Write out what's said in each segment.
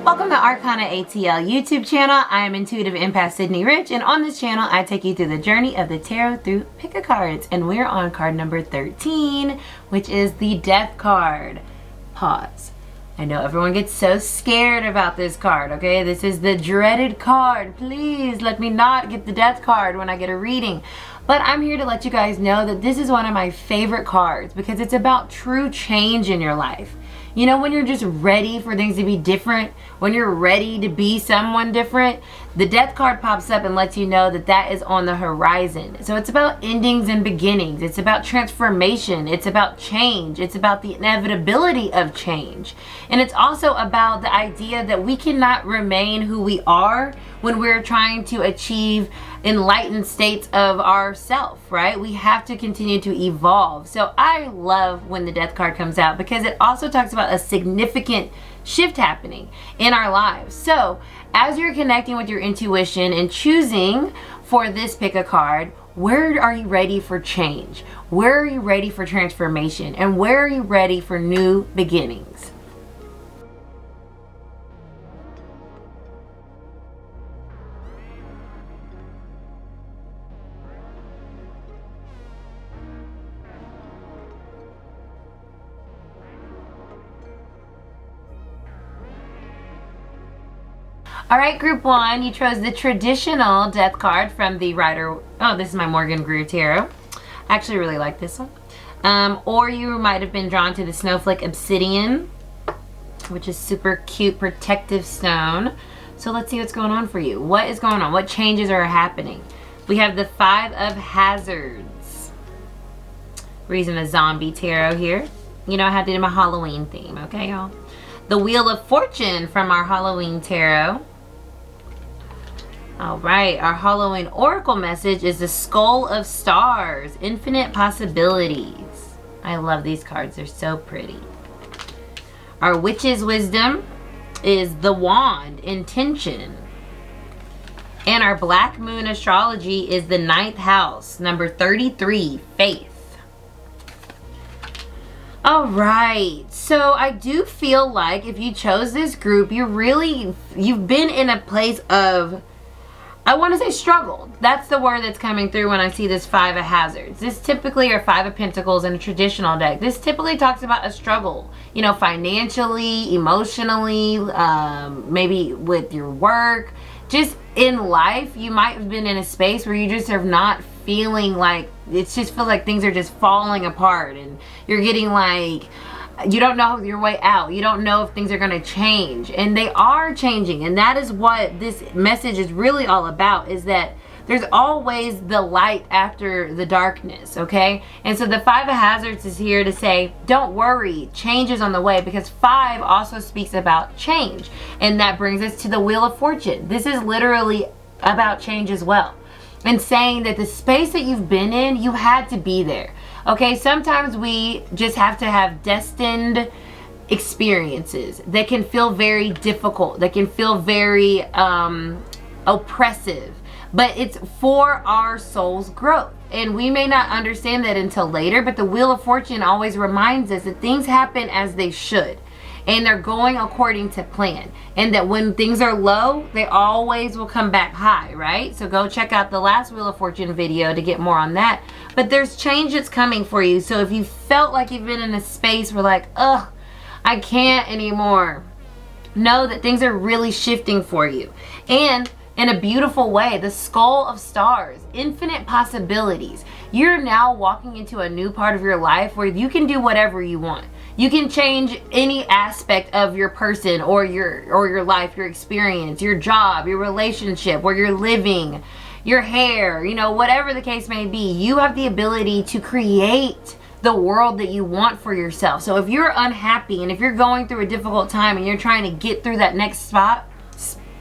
Welcome to Arcana ATL YouTube channel. I am Intuitive Empath Sydney Rich, and on this channel I take you through the journey of the tarot through pick-a-cards, and we're on card number 13, which is the Death card. Pause. I know everyone gets so scared about this card, okay? This is the dreaded card. Please let me not get the Death card when I get a reading. But I'm here to let you guys know that this is one of my favorite cards because it's about true change in your life. You know, when you're just ready for things to be different, when you're ready to be someone different, the Death card pops up and lets you know that that is on the horizon. So it's about endings and beginnings. It's about transformation. It's about change. It's about the inevitability of change. And it's also about the idea that we cannot remain who we are when we're trying to achieve enlightened states of ourself, right? We have to continue to evolve. So I love when the Death card comes out because it also talks about a significant shift happening in our lives. So as you're connecting with your intuition and choosing for this pick a card, where are you ready for change? Where are you ready for transformation? And where are you ready for new beginnings? All right, group one, you chose the traditional Death card from the Rider. Oh, this is my Morgan Greer Tarot. I actually really like this one. Or you might have been drawn to the Snowflake Obsidian, which is super cute protective stone. So let's see what's going on for you. What is going on? What changes are happening? We have the Five of Hazards. We're using a zombie tarot here. You know, I had to do my Halloween theme, okay, y'all? The Wheel of Fortune from our Halloween tarot. All right, our Halloween Oracle message is the Skull of Stars, Infinite Possibilities. I love these cards, they're so pretty. Our Witch's Wisdom is the Wand, Intention. And our Black Moon Astrology is the 9th house, number 33, Faith. All right, so I do feel like if you chose this group, you've been in a place of, I want to say struggled. That's the word that's coming through when I see this Five of Hazards. This typically are Five of Pentacles in a traditional deck. This typically talks about a struggle, you know, financially, emotionally, maybe with your work. Just in life, you might have been in a space where you just are not feeling like, it just feels like things are just falling apart and you're getting like, you don't know your way out. You don't know if things are going to change, and they are changing. And that is what this message is really all about, is that there's always the light after the darkness, okay? And so the Five of Hazards is here to say, don't worry, change is on the way, because 5 also speaks about change. And that brings us to the Wheel of Fortune. This is literally about change as well. And saying that the space that you've been in, you had to be there. Okay, sometimes we just have to have destined experiences that can feel very difficult, that can feel very oppressive, but it's for our soul's growth. And we may not understand that until later, but the Wheel of Fortune always reminds us that things happen as they should. And they're going according to plan. And that when things are low, they always will come back high, right? So go check out the last Wheel of Fortune video to get more on that. But there's change that's coming for you. So if you felt like you've been in a space where like, ugh, I can't anymore, know that things are really shifting for you. And in a beautiful way, the Skull of Stars, infinite possibilities. You're now walking into a new part of your life where you can do whatever you want. You can change any aspect of your person or your life, your experience, your job, your relationship, where you're living, your hair, you know, whatever the case may be. You have the ability to create the world that you want for yourself. So if you're unhappy and if you're going through a difficult time and you're trying to get through that next spot,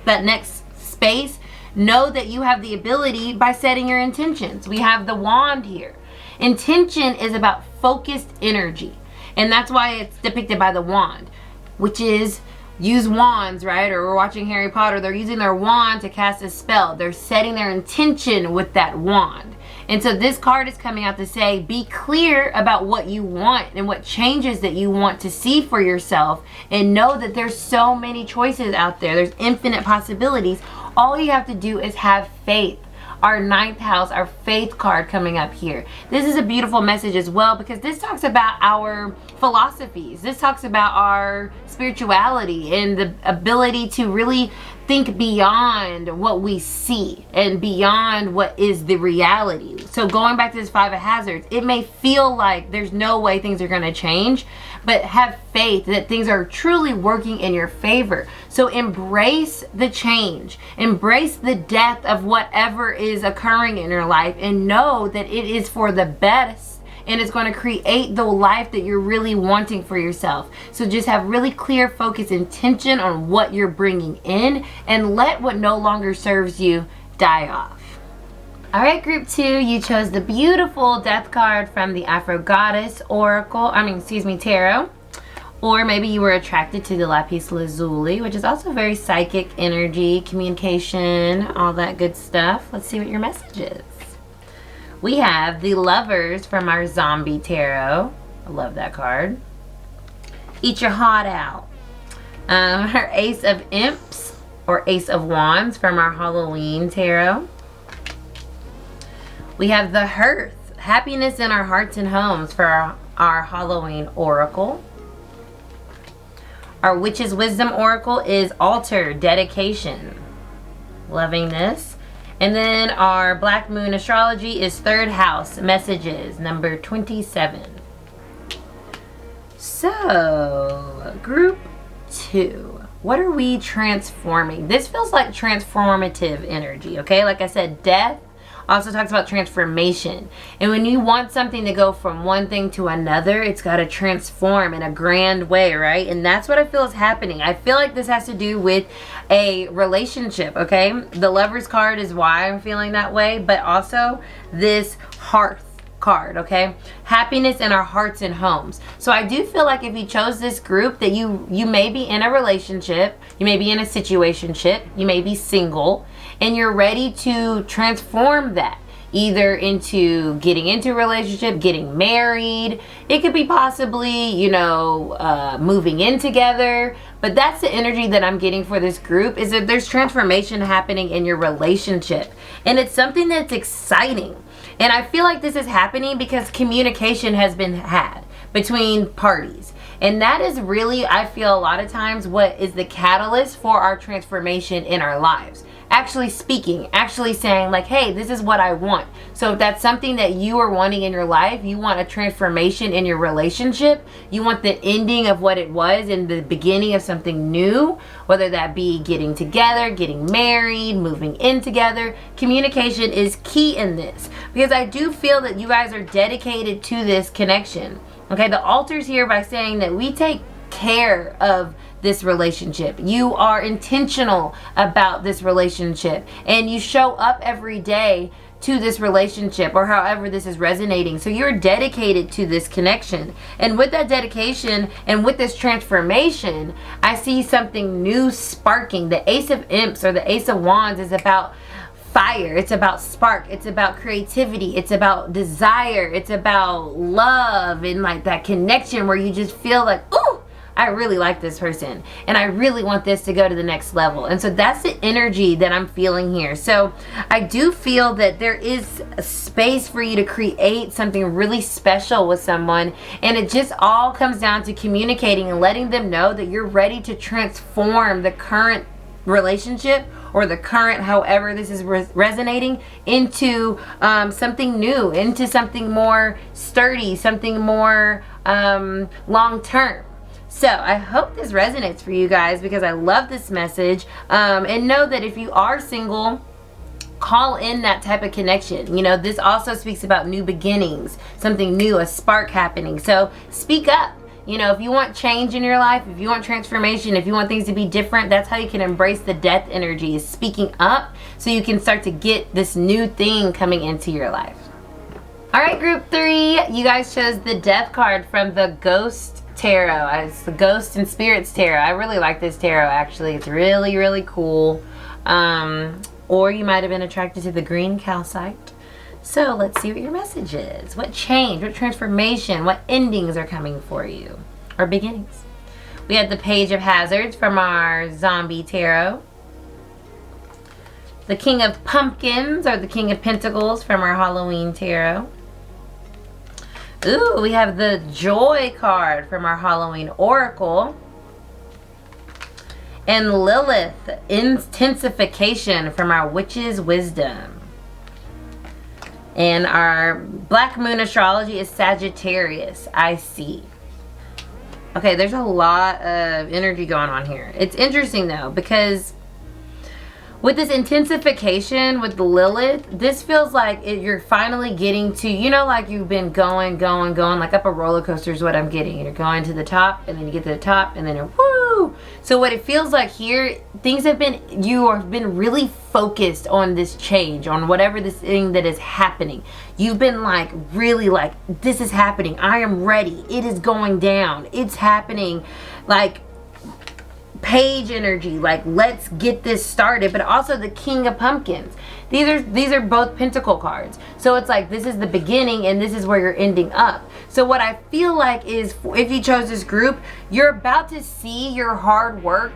that next space, know that you have the ability by setting your intentions. We have the wand here. Intention is about focused energy. And that's why it's depicted by the wand, which is use wands, right? Or we're watching Harry Potter. They're using their wand to cast a spell. They're setting their intention with that wand. And so this card is coming out to say, be clear about what you want and what changes that you want to see for yourself, and know that there's so many choices out there. There's infinite possibilities. All you have to do is have faith. Our 9th house, our faith card coming up here. This is a beautiful message as well, because this talks about our philosophies. This talks about our spirituality and the ability to really think beyond what we see and beyond what is the reality. So going back to this 5 of hazards, it may feel like there's no way things are going to change, but have faith that things are truly working in your favor. So embrace the change, embrace the death of whatever is occurring in your life, and know that it is for the best, and it's going to create the life that you're really wanting for yourself. So just have really clear focus, intention on what you're bringing in, and let what no longer serves you die off. All right, group 2, you chose the beautiful death card from the Afro Goddess Oracle, Tarot. Or maybe you were attracted to the Lapis Lazuli, which is also very psychic energy, communication, all that good stuff. Let's see what your message is. We have the Lovers from our Zombie Tarot. I love that card. Eat your heart out. Her Ace of Imps or Ace of Wands from our Halloween Tarot. We have the Hearth, happiness in our hearts and homes, for our Halloween Oracle. Our Witch's Wisdom Oracle is Altar, dedication. Loving this. And then our Black Moon Astrology is 3rd house, messages, number 27. So, group 2, what are we transforming? This feels like transformative energy, okay? Like I said, death also talks about transformation. And when you want something to go from one thing to another, it's got to transform in a grand way, right? And that's what I feel is happening. I feel like this has to do with a relationship, okay? The Lover's card is why I'm feeling that way, but also this Hearth card, okay? Happiness in our hearts and homes. So I do feel like if you chose this group, that you may be in a relationship, you may be in a situationship, you may be single, and you're ready to transform that, either into getting into a relationship, getting married. It could be possibly, you know, moving in together. But that's the energy that I'm getting for this group, is that there's transformation happening in your relationship. And it's something that's exciting. And I feel like this is happening because communication has been had between parties. And that is really, I feel a lot of times, what is the catalyst for our transformation in our lives. Actually speaking, actually saying like, hey, this is what I want. So if that's something that you are wanting in your life, you want a transformation in your relationship, you want the ending of what it was and the beginning of something new, whether that be getting together, getting married, moving in together, communication is key in this, because I do feel that you guys are dedicated to this connection. Okay, the altar's here by saying that we take care of this relationship. You are intentional about this relationship, and you show up every day to this relationship, or however this is resonating. So you're dedicated to this connection, and with that dedication and with this transformation, I see something new sparking. The Ace of Imps or the Ace of Wands is about fire. It's about spark. It's about creativity. It's about desire. It's about love and like that connection where you just feel like, ooh, I really like this person and I really want this to go to the next level. And so that's the energy that I'm feeling here. So I do feel that there is a space for you to create something really special with someone, and it just all comes down to communicating and letting them know that you're ready to transform the current relationship or the current, however this is resonating, into something new, into something more sturdy, something more long-term. So I hope this resonates for you guys, because I love this message. And know that if you are single, call in that type of connection. You know, this also speaks about new beginnings, something new, a spark happening. So speak up. You know, if you want change in your life, if you want transformation, if you want things to be different, that's how you can embrace the death energy, is speaking up, so you can start to get this new thing coming into your life. All right, group 3, you guys chose the death card from the Ghost Tarot. It's the Ghost and Spirits Tarot. I really like this tarot, actually. It's really, really cool. Or you might have been attracted to the green calcite. So let's see what your message is. What change, what transformation, what endings are coming for you, or beginnings. We had the Page of Hazards from our Zombie Tarot. The King of Pumpkins, or the King of Pentacles from our Halloween Tarot. Ooh, we have the Joy card from our Halloween Oracle. And Lilith, Intensification from our Witch's Wisdom. And our Black Moon Astrology is Sagittarius. I see. Okay, there's a lot of energy going on here. It's interesting though, because with this intensification with Lilith, this feels like you're finally getting to, you know, like you've been going, like up a roller coaster is what I'm getting. You're going to the top, and then you get to the top, and then you're woo. So what it feels like here, you have been really focused on this change, on whatever this thing that is happening. You've been like, really like, this is happening. I am ready. It is going down. It's happening. Like, Page energy, like let's get this started. But also the King of Pumpkins, these are both Pentacle cards, so it's like this is the beginning and this is where you're ending up. So what I feel like is, if you chose this group, you're about to see your hard work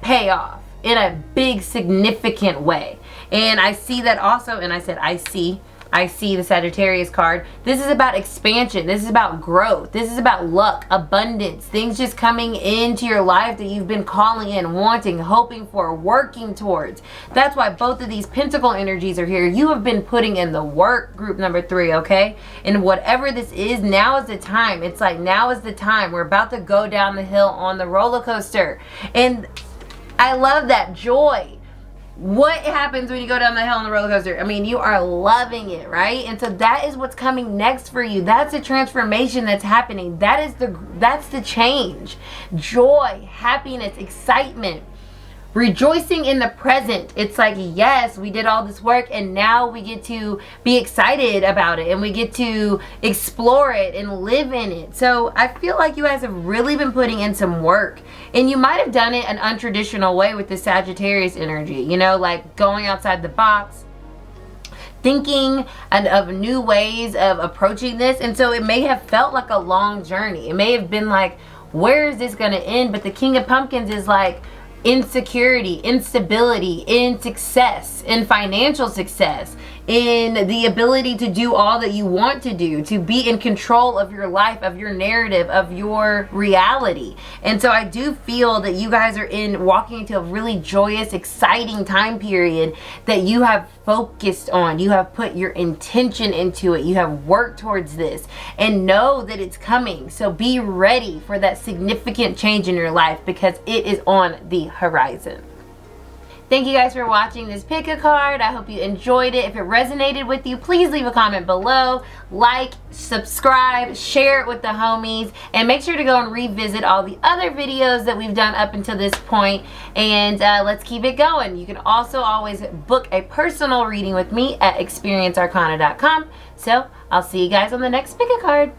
pay off in a big significant way. And I see that also, and I said I see the Sagittarius card. This is about expansion. This is about growth. This is about luck, abundance, things just coming into your life that you've been calling in, wanting, hoping for, working towards. That's why both of these Pentacle energies are here. You have been putting in the work, group number 3, okay? And whatever this is, now is the time. It's like, now is the time. We're about to go down the hill on the roller coaster. And I love that joy. What happens when you go down the hill on the roller coaster? I mean, you are loving it, right? And so that is what's coming next for you. That's the transformation that's happening. That's the change. Joy, happiness, excitement, rejoicing in the present. It's like, yes, we did all this work and now we get to be excited about it and we get to explore it and live in it. So I feel like you guys have really been putting in some work, and you might have done it an untraditional way with the Sagittarius energy, you know, like going outside the box, thinking of new ways of approaching this. And so it may have felt like a long journey. It may have been like, where is this going to end? But the King of Pumpkins is like, insecurity, instability, in success, in financial success, in the ability to do all that you want to do, to be in control of your life, of your narrative, of your reality. And so I do feel that you guys are walking into a really joyous, exciting time period that you have focused on. You have put your intention into it. You have worked towards this, and know that it's coming. So be ready for that significant change in your life, because it is on the horizon. Thank you guys for watching this pick a card. I hope you enjoyed it. If it resonated with you, please leave a comment below. Like, subscribe, share it with the homies, and make sure to go and revisit all the other videos that we've done up until this point. And let's keep it going. You can also always book a personal reading with me at experiencearcana.com. So I'll see you guys on the next pick a card.